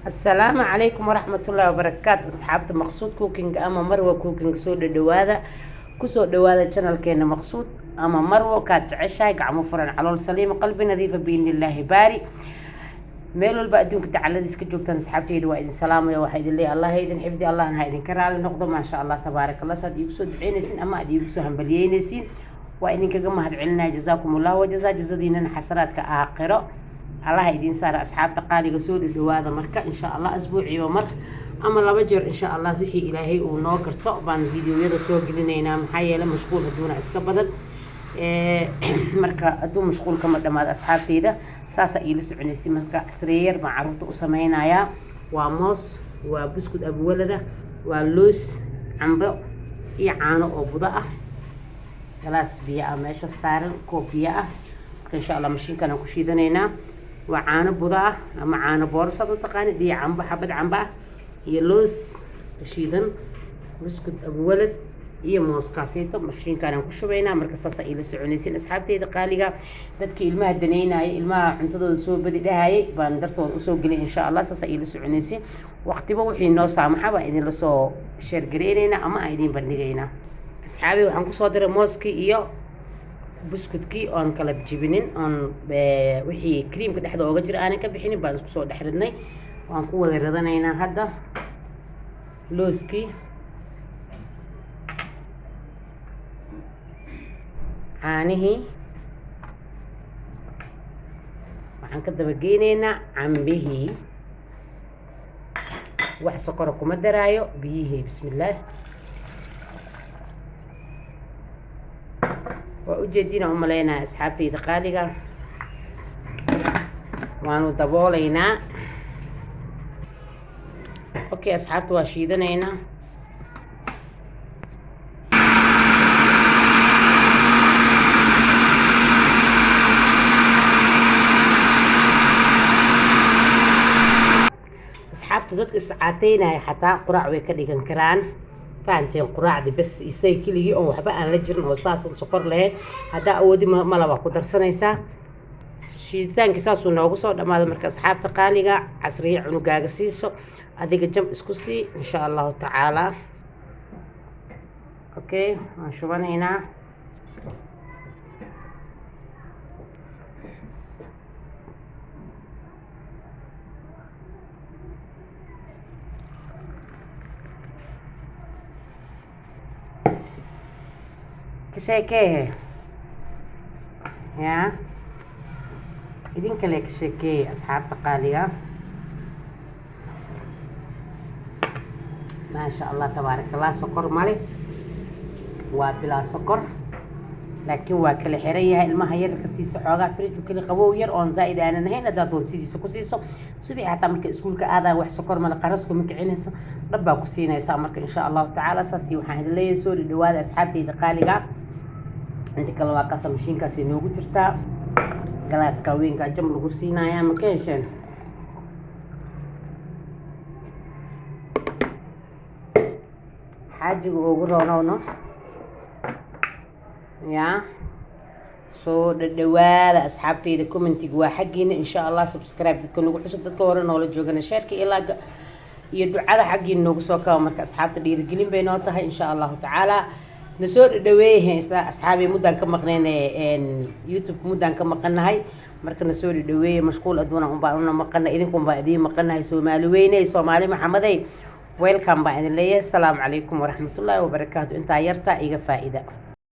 السلام عليكم ورحمة الله وبركاته أصحاب مقصود كوكينج أما مروة كوكينج سود الدوادة كسو دوادة channel كينا مقصود أما مروة كانت عشاي قعمو فرن على السليم قلبي نظيفة بإذن الله باري ميلو البقدون كنت على ديسك جوكتان أصحابتي دواء سلام يا واحد اللي الله يدين حفظي الله نهايدين كرال نقضوا ما شاء الله تبارك الله صاد يكسو دعينسين أما أدي يكسو هنبليينسين وإنك كما هدعلنا جزاكم الله وجزا جزادين حسرات كآخرة الله يدين صار أصحاب تقالي قصود الدوادة مركا إن شاء الله أسبوعي ومرك أما لا بجر إن شاء الله وحي إلهي ونوكر طبعا فيديو يدا سوق لنا محايا مشغول هدونا إسكبدل marka aduu mashquulka ma dhamaad asxaabteyda saasa ila soconaysi marka sreer ma caruurta u sameynaya waa moos waa buskud abwalada waa loos cambo iyo caano oo buda ah galaas biyo ah meesha saaran koob biyo ah insha Allah mashiinkan ku shiidanayna waa caano buda ah ama caano boorsad u taqaan iyo cambo xabad cambo ah iyo loos shiidan buskud abwalad iyo mooskaasito mashiinkan ku shubayna marka saasa ila soconaysin asxaabteyda qaaliga dadkii ilmaha daneynay ilmaha cuntadooda soo badi dhahaayay baan dartooda u soo galay insha Allah saasa ila soconaysin waqtiba wixii noo saamaxaba idin la soo share gareynayna ama idin bandhigayna asxaabi waxaan ku soo diray mooskii iyo buskudkii oon kala jibinin oon wixii creamka dhexda ooga jira aan ka bixinin baan isku soo dhaxridnay waan ku wada radanaynaa hadda looskii caanihii waxaan ka daba geynaynaa cambihii wax sokor kuma daraayo biyihii bismillaah waa ujeedina u maleynaa asxaabteyda qaaliga waanu daboolaynaa okay asxaabta waa shiidanaynaa asxaabta dadka iscaateynaya xataa quraac way ka dhigan karaan fahanteen quraacdi bas isay keligii oo waxba aan la jirin oo saas sokor lahayn hadda awoodi ma laba ku darsanaysaa shiiditaanka saasuu noogu soo dhamaada marka asxaabta qaaliga casriye cunugaaga siiso adiga jam isku sii insha allahu tacaala okay waan shubanaynaa كشيكيه يا إذن كلي كشيكيه أصحاب تقالية ما شاء الله تبارك الله سكر مالي وبلا سكر لكن واكل حريه الماء هي الكسيس حوغا فريج وكل قبو ير اون زائد انا هنا دادون سيديسو كسيسو سبي حتى marka iskuulka aada wax sokor ma la qarasku ma kicinayso dabba ku siinaysa marka insha Allah taala saasi waxaan leeyahay soo dhawaada asxaabteyda qaaliga inta kale waa qasam mashiinkaas inoogu jirtaa galaaska weynka jam lagu siinaya ma keesheen xaajiga ugu roonowno يا سو دواada asxaabteyda commentiga waa xaqiina insha Allah subscribe dadka nagu cusub dadka hore noola joogana share ilaa iyo ducada xaqiina nagu soo kaabo marka asxaabta dhiirigelin bay noo tahay insha Allah taala nasoo dhaweeyay isla asxaabi mudan ka maqneen YouTube mudan ka maqanahay marka nasoo dhaweeyay mashquul aduna una maqana idinkum baa idin maqanahay Soomaali weynay Soomaali maxamaday welcome baa idin leeyahay assalamu alaykum wa rahmatullahi wa barakatuh inta yarta iga faa'iida